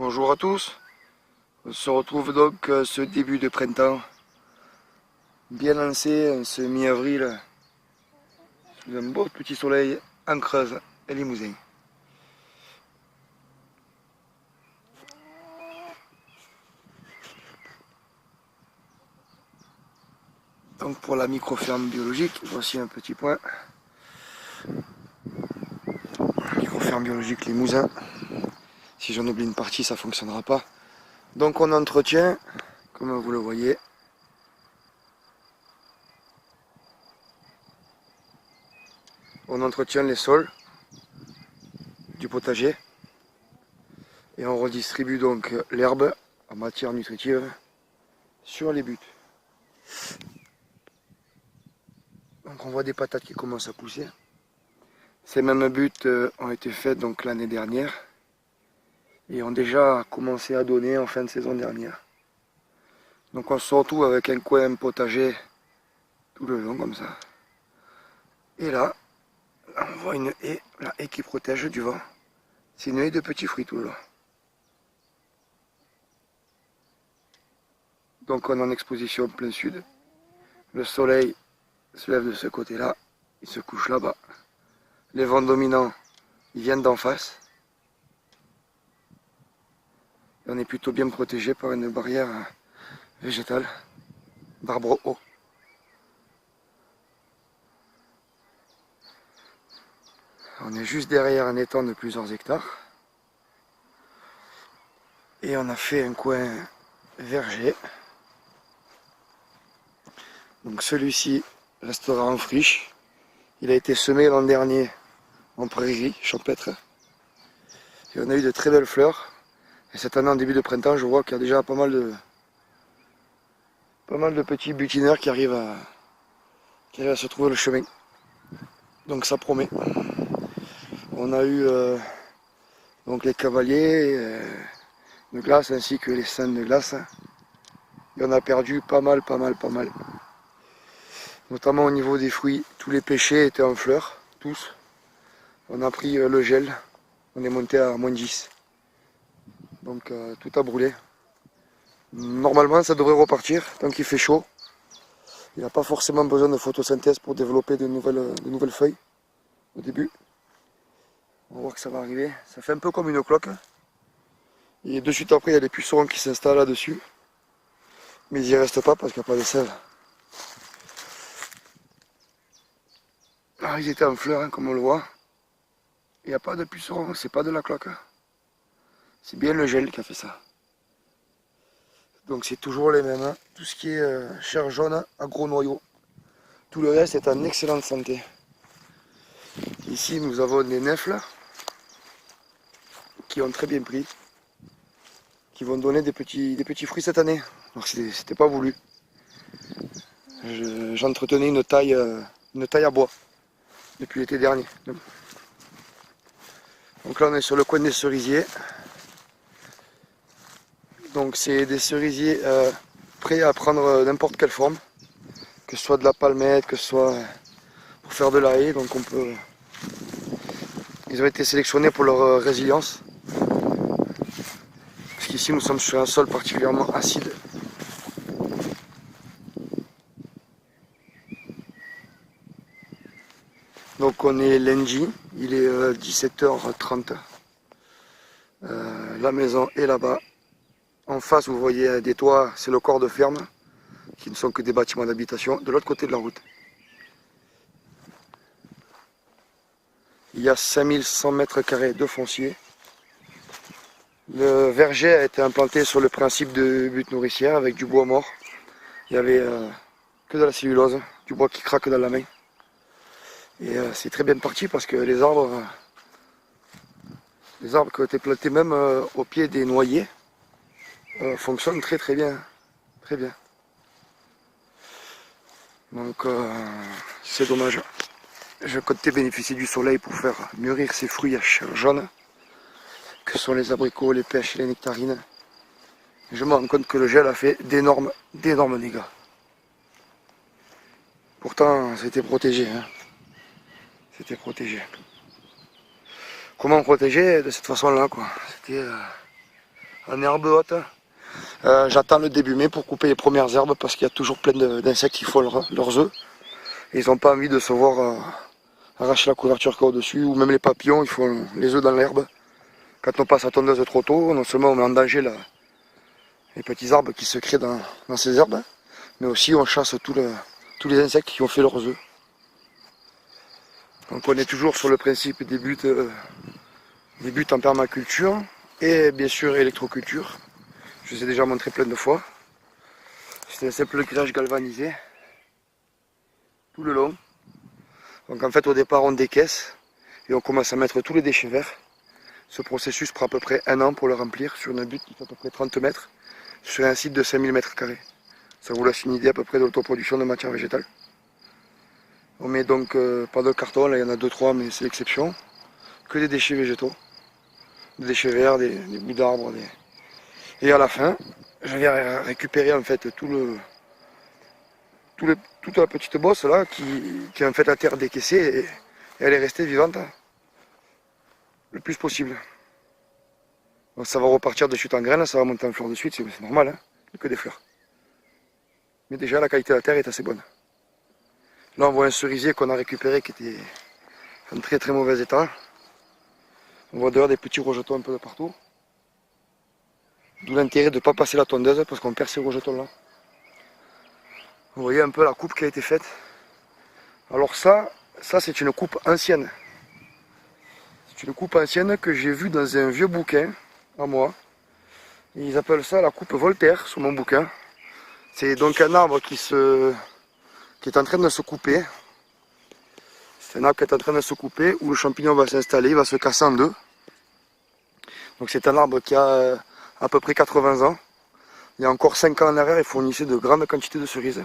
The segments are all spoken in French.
Bonjour à tous, on se retrouve donc ce début de printemps, bien lancé en ce mi-avril, sous un beau petit soleil en Creuse et Limousin. Donc pour la microferme biologique, voici un petit point. Microferme biologique Limousin, si j'en oublie une partie ça ne fonctionnera pas. Donc on entretient, comme vous le voyez, on entretient les sols du potager et on redistribue donc l'herbe en matière nutritive sur les buts. Donc on voit des patates qui commencent à pousser. Ces mêmes buts ont été faits donc l'année dernière et ont déjà commencé à donner en fin de saison dernière. Donc on se retrouve avec un coin potager tout le long comme ça. Et là, on voit une haie, la haie qui protège du vent. C'est une haie de petits fruits tout le long. Donc on est en exposition plein sud. Le soleil se lève de ce côté-là, il se couche là-bas. Les vents dominants, ils viennent d'en face. Et on est plutôt bien protégé par une barrière végétale d'arbres hauts. On est juste derrière un étang de plusieurs hectares. Et on a fait un coin verger. Donc celui-ci restera en friche. Il a été semé l'an dernier en prairie champêtre. Et on a eu de très belles fleurs. Et cette année, en début de printemps, je vois qu'il y a déjà pas mal de petits butineurs qui arrivent à se trouver le chemin. Donc ça promet. On a eu donc les cavaliers de glace ainsi que les scènes de glace. Et on a perdu pas mal. Notamment au niveau des fruits, tous les pêchers étaient en fleurs, tous. On a pris le gel, on est monté à -10. Donc tout a brûlé. Normalement ça devrait repartir tant qu'il fait chaud. Il n'a pas forcément besoin de photosynthèse pour développer de nouvelles feuilles au début. On va voir que ça va arriver. Ça fait un peu comme une cloque. Et de suite après il y a des pucerons qui s'installent là-dessus. Mais ils n'y restent pas parce qu'il n'y a pas de sève. Ah, ils étaient en fleurs, hein, comme on le voit. Il n'y a pas de pucerons, c'est pas de la cloque. C'est bien le gel qui a fait ça. Donc c'est toujours les mêmes. Hein. Tout ce qui est chair jaune à gros noyaux. Tout le reste est en excellente santé. Ici nous avons des nèfles qui ont très bien pris. Qui vont donner des petits fruits cette année. Alors c'était pas voulu. J'entretenais une taille à bois depuis l'été dernier. Donc là on est sur le coin des cerisiers. Donc c'est des cerisiers prêts à prendre n'importe quelle forme. Que ce soit de la palmette, que ce soit pour faire de la haie. Donc on peut. Ils ont été sélectionnés pour leur résilience. Parce qu'ici nous sommes sur un sol particulièrement acide. Donc on est lundi, il est 17h30. La maison est là-bas. En face vous voyez des toits, c'est le corps de ferme, qui ne sont que des bâtiments d'habitation, de l'autre côté de la route. Il y a 5100 mètres carrés de foncier. Le verger a été implanté sur le principe de butte nourricière avec du bois mort. Il n'y avait que de la cellulose, du bois qui craque dans la main. Et c'est très bien parti parce que les arbres qui ont été plantés même au pied des noyers fonctionnent très bien. Très bien. Donc c'est dommage. Je comptais bénéficier du soleil pour faire mûrir ces fruits à chair jaune, que sont les abricots, les pêches et les nectarines. Je me rends compte que le gel a fait d'énormes dégâts. Pourtant c'était protégé. Hein. C'était protégé. Comment protéger de cette façon-là quoi. C'était en herbe haute. J'attends le début mai pour couper les premières herbes parce qu'il y a toujours plein d'insectes qui font leurs œufs. Et ils n'ont pas envie de se voir arracher la couverture qu'il y a au-dessus, ou même les papillons, ils font les œufs dans l'herbe. Quand on passe à tondeuse trop tôt, non seulement on met en danger les petits arbres qui se créent dans ces herbes, mais aussi on chasse tous les insectes qui ont fait leurs œufs. Donc on est toujours sur le principe des buts en permaculture et bien sûr électroculture. Je vous ai déjà montré plein de fois. C'est un simple grillage galvanisé tout le long. Donc en fait au départ on décaisse et on commence à mettre tous les déchets verts. Ce processus prend à peu près 1 an pour le remplir sur une butte qui fait à peu près 30 mètres sur un site de 5000 m². Ça vous laisse une idée à peu près de l'autoproduction de matière végétale. On met donc pas de carton, là il y en a 2-3 mais c'est l'exception. Que des déchets végétaux, des déchets verts, des bouts d'arbres. Et à la fin, je vais récupérer en fait toute la petite bosse là qui est en fait la terre décaissée et elle est restée vivante le plus possible. Donc ça va repartir de suite en graines, ça va monter en fleurs de suite, c'est normal, hein, il n'y a que des fleurs. Mais déjà la qualité de la terre est assez bonne. Là on voit un cerisier qu'on a récupéré qui était en très très mauvais état. On voit dehors des petits rejetons un peu de partout. D'où l'intérêt de ne pas passer la tondeuse parce qu'on perd ces rejetons là. Vous voyez un peu la coupe qui a été faite. Alors ça c'est une coupe ancienne. C'est une coupe ancienne que j'ai vue dans un vieux bouquin à moi. Ils appellent ça la coupe Voltaire sur mon bouquin. C'est donc un arbre qui est en train de se couper. C'est un arbre qui est en train de se couper où le champignon va s'installer, il va se casser en deux. Donc c'est un arbre qui a à peu près 80 ans. Il y a encore 5 ans en arrière, il fournissait de grandes quantités de cerises.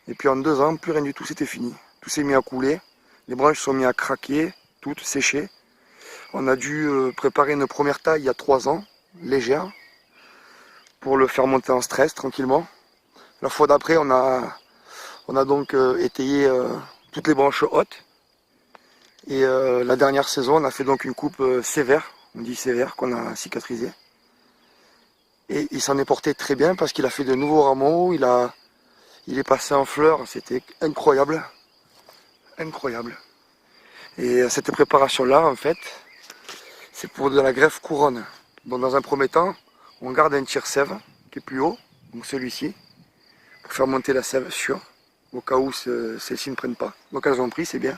Et puis en 2 ans, plus rien du tout, c'était fini. Tout s'est mis à couler, les branches sont mis à craquer, toutes séchées. On a dû préparer une première taille il y a 3 ans, légère, pour le faire monter en stress tranquillement. La fois d'après, on a donc étayé toutes les branches hautes. Et la dernière saison, on a fait donc une coupe sévère, on dit sévère, qu'on a cicatrisé. Et il s'en est porté très bien parce qu'il a fait de nouveaux rameaux, il est passé en fleurs, c'était incroyable. Incroyable. Et cette préparation-là, en fait, c'est pour de la greffe couronne. Donc dans un premier temps, on garde un tire-sève qui est plus haut, donc celui-ci, pour faire monter la sève sûre, au cas où celles-ci ne prennent pas. Donc elles ont pris, c'est bien.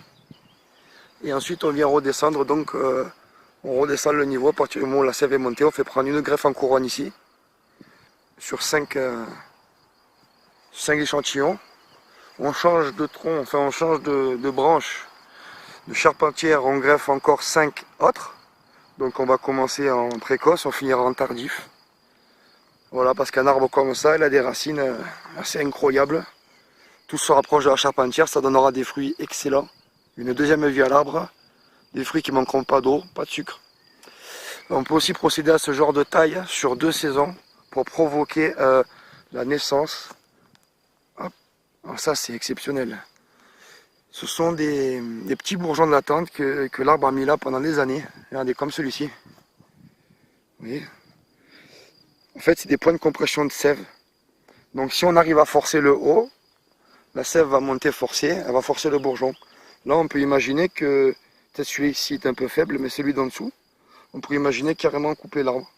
Et ensuite on vient redescendre, donc on redescend le niveau, à partir du moment où la sève est montée, on fait prendre une greffe en couronne ici, sur 5 échantillons. On change de tronc, enfin on change de branche, de charpentière, on greffe encore 5 autres. Donc on va commencer en précoce, on finira en tardif. Voilà, parce qu'un arbre comme ça, il a des racines assez incroyables. Tout se rapproche de la charpentière, ça donnera des fruits excellents. Une deuxième vie à l'arbre, des fruits qui ne manqueront pas d'eau, pas de sucre. On peut aussi procéder à ce genre de taille sur 2 saisons pour provoquer la naissance. Hop. Alors ça c'est exceptionnel. Ce sont des petits bourgeons de la tente que l'arbre a mis là pendant des années. Regardez, comme celui-ci. Vous voyez ? En fait, c'est des points de compression de sève. Donc si on arrive à forcer le haut, la sève va monter forcée, elle va forcer le bourgeon. Là, on peut imaginer que, peut-être celui-ci est un peu faible, mais celui d'en dessous, on pourrait imaginer carrément couper l'arbre.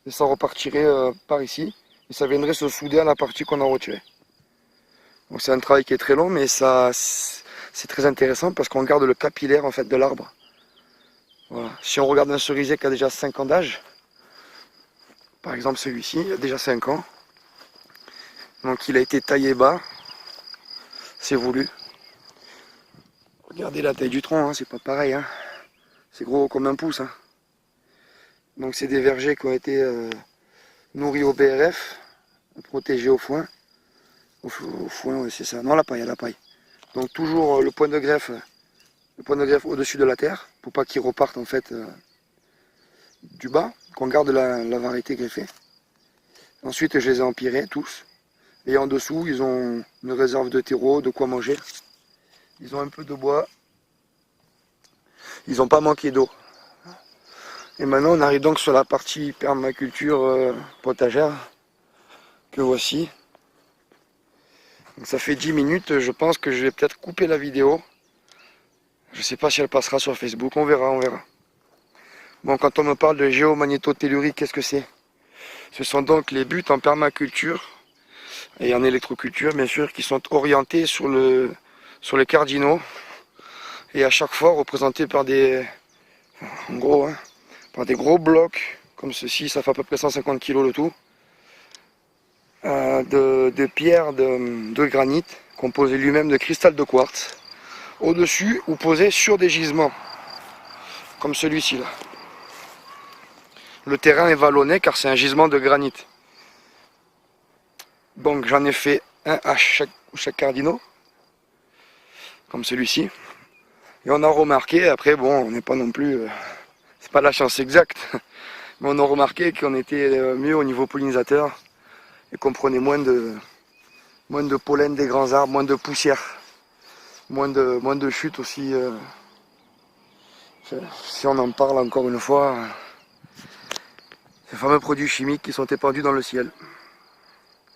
Et ça repartirait par ici, et ça viendrait se souder à la partie qu'on a retirée. Donc c'est un travail qui est très long, mais ça, c'est très intéressant parce qu'on garde le capillaire en fait de l'arbre. Voilà. Si on regarde un cerisier qui a déjà 5 ans d'âge, par exemple celui-ci, il a déjà 5 ans. Donc il a été taillé bas, c'est voulu. Regardez la taille du tronc, hein, c'est pas pareil. Hein. C'est gros comme un pouce. Hein. Donc c'est des vergers qui ont été nourris au BRF, protégés au foin. Au foin, oui, c'est ça. Non, la paille, à la paille. Donc toujours le point de greffe au-dessus de la terre, pour pas qu'ils repartent en fait du bas, qu'on garde la variété greffée. Ensuite je les ai empirés tous. Et en dessous ils ont une réserve de terreau, de quoi manger. Ils ont un peu de bois. Ils n'ont pas manqué d'eau. Et maintenant on arrive donc sur la partie permaculture potagère que voici. Donc ça fait 10 minutes, je pense que je vais peut-être couper la vidéo. Je ne sais pas si elle passera sur Facebook, on verra, on verra. Bon, quand on me parle de géomagnétotellurique, qu'est-ce que c'est? Ce sont donc les buts en permaculture et en électroculture, bien sûr, qui sont orientés sur les cardinaux et à chaque fois représentés par des, en gros, hein, par des gros blocs comme ceci. Ça fait à peu près 150 kg le tout, de pierre de granit composé lui-même de cristal de quartz, au-dessus ou posé sur des gisements comme celui-ci là. Le terrain est vallonné car c'est un gisement de granit. Donc j'en ai fait un à chaque cardinaux, comme celui-ci. Et on a remarqué, après bon, on n'est pas non plus, c'est pas la chance exacte, mais on a remarqué qu'on était mieux au niveau pollinisateur et qu'on prenait moins de pollen des grands arbres, moins de poussière, moins de chute aussi. Si on en parle encore une fois, ces fameux produits chimiques qui sont épandus dans le ciel.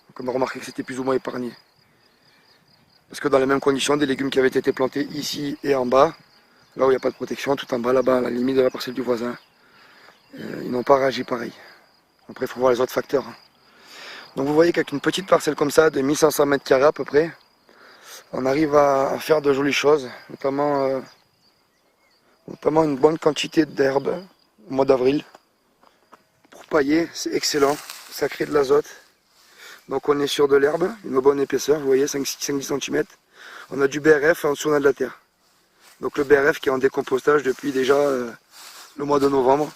Donc on a remarqué que c'était plus ou moins épargné. Parce que dans les mêmes conditions, des légumes qui avaient été plantés ici et en bas, là où il n'y a pas de protection, tout en bas là-bas, à la limite de la parcelle du voisin, ils n'ont pas réagi pareil. Après il faut voir les autres facteurs. Donc vous voyez qu'avec une petite parcelle comme ça, de 1500 m² à peu près, on arrive à faire de jolies choses, notamment une bonne quantité d'herbes au mois d'avril. Pour pailler, c'est excellent, ça crée de l'azote. Donc on est sur de l'herbe, une bonne épaisseur, vous voyez, 5-10 cm. On a du BRF et en dessous on a de la terre. Donc le BRF qui est en décompostage depuis déjà le mois de novembre.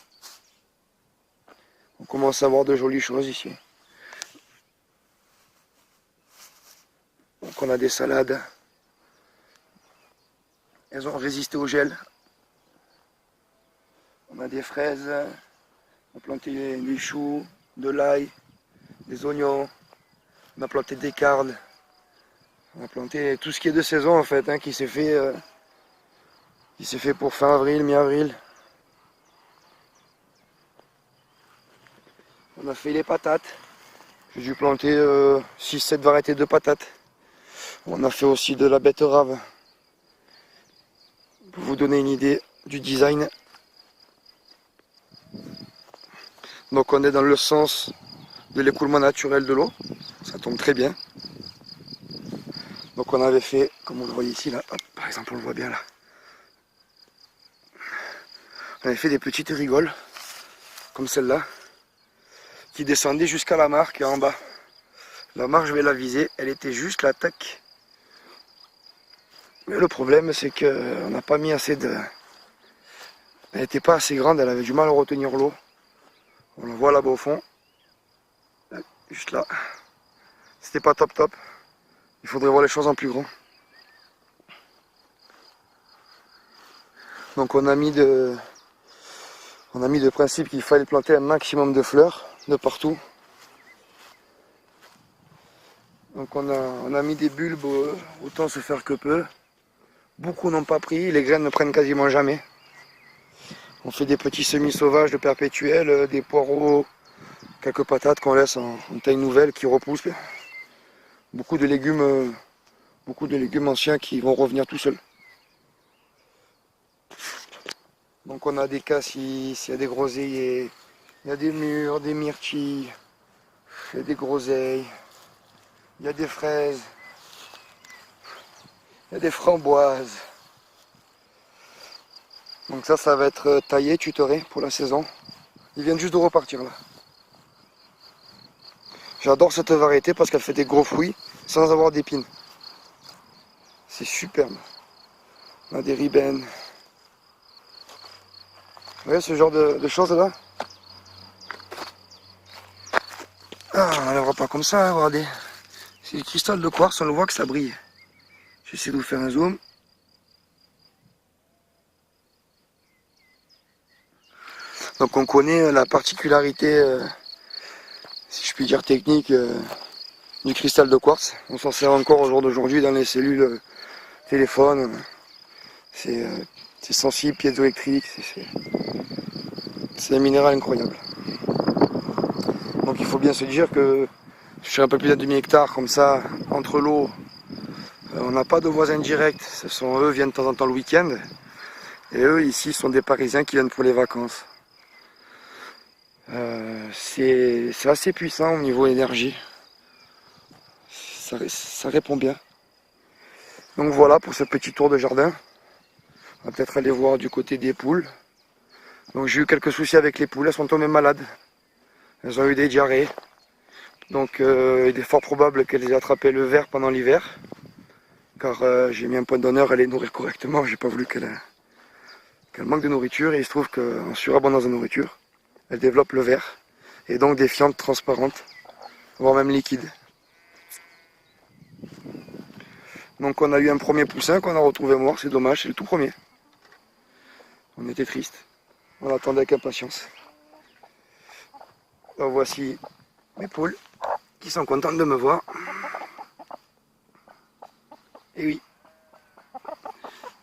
On commence à voir de jolies choses ici. Donc on a des salades. Elles ont résisté au gel. On a des fraises. On a planté des choux, de l'ail, des oignons. On a planté des cardes. On a planté tout ce qui est de saison en fait, hein, qui s'est fait pour fin avril, mi-avril. On a fait les patates. J'ai dû planter 6-7 variétés de patates. On a fait aussi de la betterave. Pour vous donner une idée du design. Donc on est dans le sens de l'écoulement naturel de l'eau. Ça tombe très bien. Donc on avait fait, comme vous le voyez ici, là, hop, par exemple on le voit bien là. On avait fait des petites rigoles, comme celle-là, qui descendaient jusqu'à la mare qui est en bas. La mare, je vais la viser, elle était juste là, tac. Mais le problème, c'est qu'on n'a pas mis assez de... Elle n'était pas assez grande, elle avait du mal à retenir l'eau. On la voit là-bas au fond. Juste là. C'était pas top top. Il faudrait voir les choses en plus grand. Donc on a mis de principe qu'il fallait planter un maximum de fleurs de partout. Donc on a mis des bulbes autant se faire que peu. Beaucoup n'ont pas pris, les graines ne prennent quasiment jamais. On fait des petits semis sauvages de perpétuels, des poireaux, quelques patates qu'on laisse en taille nouvelle qui repoussent. Beaucoup de légumes anciens qui vont revenir tout seuls. Donc on a des cassis, il y a des groseilliers, il y a des mûres, des myrtilles, il y a des groseilles, il y a des fraises, il y a des framboises. Donc ça va être taillé, tutoré pour la saison. Ils viennent juste de repartir là. J'adore cette variété parce qu'elle fait des gros fruits sans avoir d'épines. C'est superbe. On a des ribènes. Vous voyez ce genre de choses là? Ah, on n'enlèvera pas comme ça, hein, regardez. C'est du cristal de quartz, on le voit que ça brille. J'essaie de vous faire un zoom. Donc on connaît la particularité, si je puis dire technique, du cristal de quartz. On s'en sert encore au jour d'aujourd'hui dans les cellules téléphones. C'est sensible, piézoélectrique. C'est un minéral incroyable. Donc il faut bien se dire que sur un peu plus d'un demi-hectare comme ça, entre l'eau, on n'a pas de voisins directs. Ce sont eux, viennent de temps en temps le week-end. Et eux ici sont des Parisiens qui viennent pour les vacances. C'est assez puissant au niveau énergie. Ça répond bien. Donc voilà pour ce petit tour de jardin. On va peut-être aller voir du côté des poules. Donc j'ai eu quelques soucis avec les poules, elles sont tombées malades. Elles ont eu des diarrhées. Donc il est fort probable qu'elles aient attrapé le ver pendant l'hiver. Car j'ai mis un point d'honneur à les nourrir correctement. J'ai pas voulu qu'elles manquent de nourriture. Et il se trouve qu'en surabondance de nourriture, elles développent le ver. Et donc des fientes transparentes, voire même liquides. Donc on a eu un premier poussin qu'on a retrouvé mort, c'est dommage, c'est le tout premier. On était triste, on attendait avec impatience. Donc voici mes poules qui sont contentes de me voir. Et oui.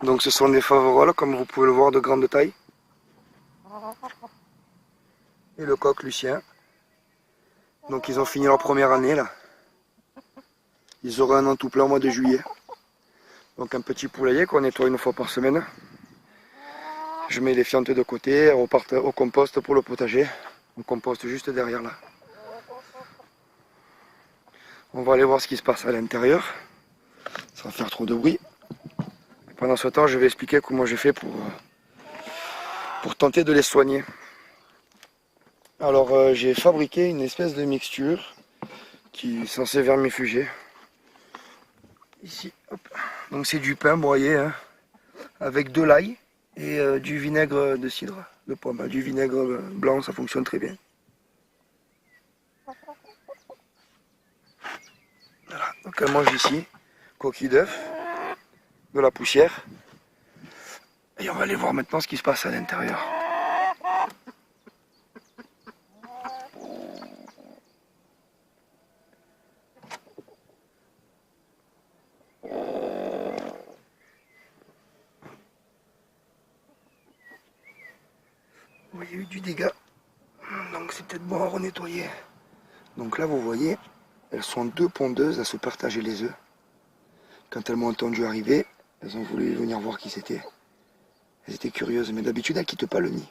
Donc ce sont des faveroles, comme vous pouvez le voir, de grande taille. Et le coq Lucien. Donc ils ont fini leur première année là. Ils auront un an tout plein au mois de juillet. Donc un petit poulailler qu'on nettoie une fois par semaine. Je mets les fientes de côté, elles repartent au compost pour le potager. On composte juste derrière là. On va aller voir ce qui se passe à l'intérieur. Ça va faire trop de bruit. Et pendant ce temps, je vais expliquer comment j'ai fait pour tenter de les soigner. Alors j'ai fabriqué une espèce de mixture qui est censée vermifuger. Ici, hop. Donc c'est du pain broyé hein, avec de l'ail et du vinaigre de cidre de pomme. Du vinaigre blanc, ça fonctionne très bien. Voilà, donc elle mange ici, coquille d'œuf, de la poussière. Et on va aller voir maintenant ce qui se passe à l'intérieur. Il y a eu du dégât, donc c'est peut-être bon à renettoyer. Donc là vous voyez, elles sont deux pondeuses à se partager les œufs. Quand elles m'ont entendu arriver, elles ont voulu venir voir qui c'était. Elles étaient curieuses, mais d'habitude elles ne quittent pas le nid.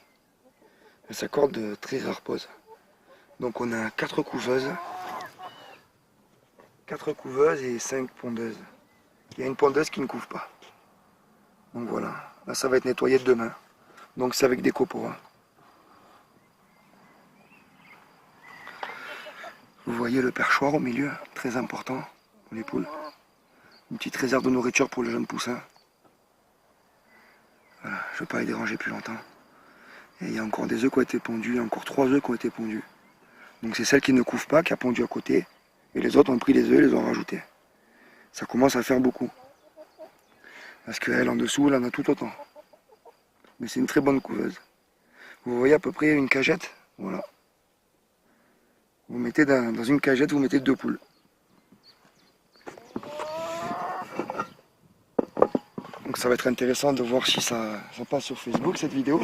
Elles s'accordent de très rares pauses. Donc on a 4 couveuses. 4 couveuses et 5 pondeuses. Il y a une pondeuse qui ne couve pas. Donc voilà, là ça va être nettoyé demain. Donc c'est avec des copeaux. Vous voyez le perchoir au milieu, très important pour les poules. Une petite réserve de nourriture pour les jeunes poussins. Voilà, je ne veux pas les déranger plus longtemps. Et il y a encore des œufs qui ont été pondus, il y a encore 3 œufs qui ont été pondus. Donc c'est celle qui ne couve pas qui a pondu à côté. Et les autres ont pris les œufs et les ont rajoutés. Ça commence à faire beaucoup. Parce qu'elle en dessous, elle en a tout autant. Mais c'est une très bonne couveuse. Vous voyez à peu près une cagette. Voilà. Vous mettez dans une cagette, vous mettez 2 poules. Donc ça va être intéressant de voir si ça passe sur Facebook cette vidéo.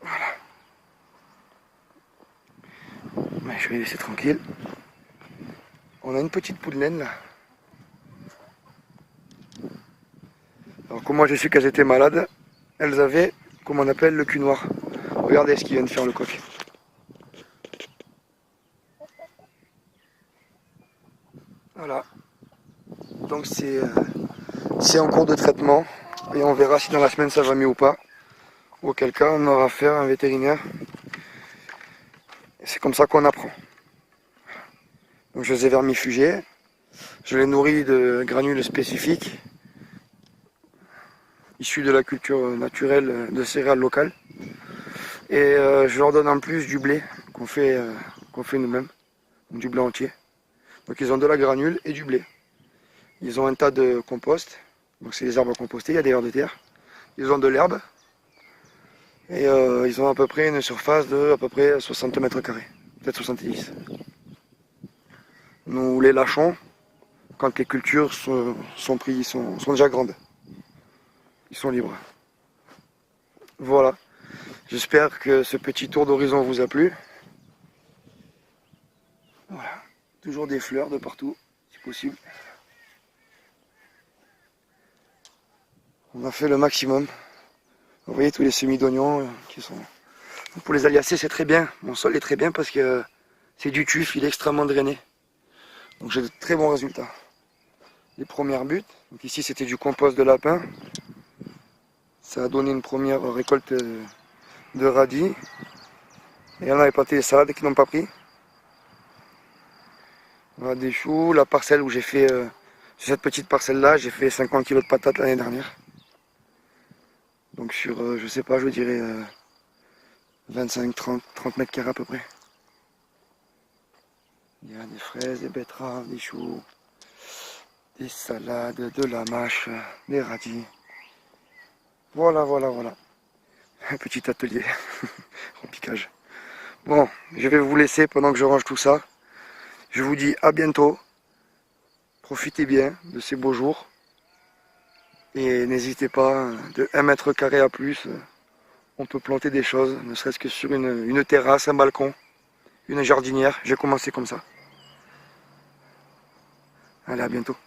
Voilà. Mais je vais les laisser tranquille. On a une petite poule naine là. Alors comment j'ai su qu'elles étaient malades? Elles avaient, comme on appelle, le cul noir. Regardez ce qu'il vient de faire le coq. Voilà. Donc c'est en cours de traitement. Et on verra si dans la semaine ça va mieux ou pas. Auquel cas on aura affaire à un vétérinaire. C'est comme ça qu'on apprend. Donc je les ai vermifugés. Je les nourris de granules spécifiques. Issus de la culture naturelle de céréales locales. Et je leur donne en plus du blé qu'on fait nous-mêmes. Du blé entier. Donc ils ont de la granule et du blé. Ils ont un tas de compost. Donc c'est les herbes à composter, il y a des vers de terre. Ils ont de l'herbe. Et ils ont à peu près une surface de à peu près 60 mètres carrés. Peut-être 70. Nous les lâchons quand les cultures sont déjà grandes. Ils sont libres. Voilà. J'espère que ce petit tour d'horizon vous a plu. Voilà, toujours des fleurs de partout, si possible. On a fait le maximum. Vous voyez tous les semis d'oignons qui sont... Pour les aliacées, c'est très bien. Mon sol est très bien parce que c'est du tuf, il est extrêmement drainé. Donc j'ai de très bons résultats. Les premières buttes, donc ici c'était du compost de lapin. Ça a donné une première récolte de radis. Et on avait planté des salades qui n'ont pas pris. On a des choux, la parcelle où j'ai fait, sur cette petite parcelle là, j'ai fait 50 kg de patates l'année dernière. Donc sur, je sais pas, je dirais 25-30 mètres carrés à peu près. Il y a des fraises, des betteraves, des choux, des salades, de la mâche, des radis. Voilà, voilà, voilà. Un petit atelier en piquage. Bon, je vais vous laisser pendant que je range tout ça. Je vous dis à bientôt. Profitez bien de ces beaux jours. Et n'hésitez pas, de 1 mètre carré à plus, on peut planter des choses, ne serait-ce que sur une terrasse, un balcon, une jardinière. J'ai commencé comme ça. Allez, à bientôt.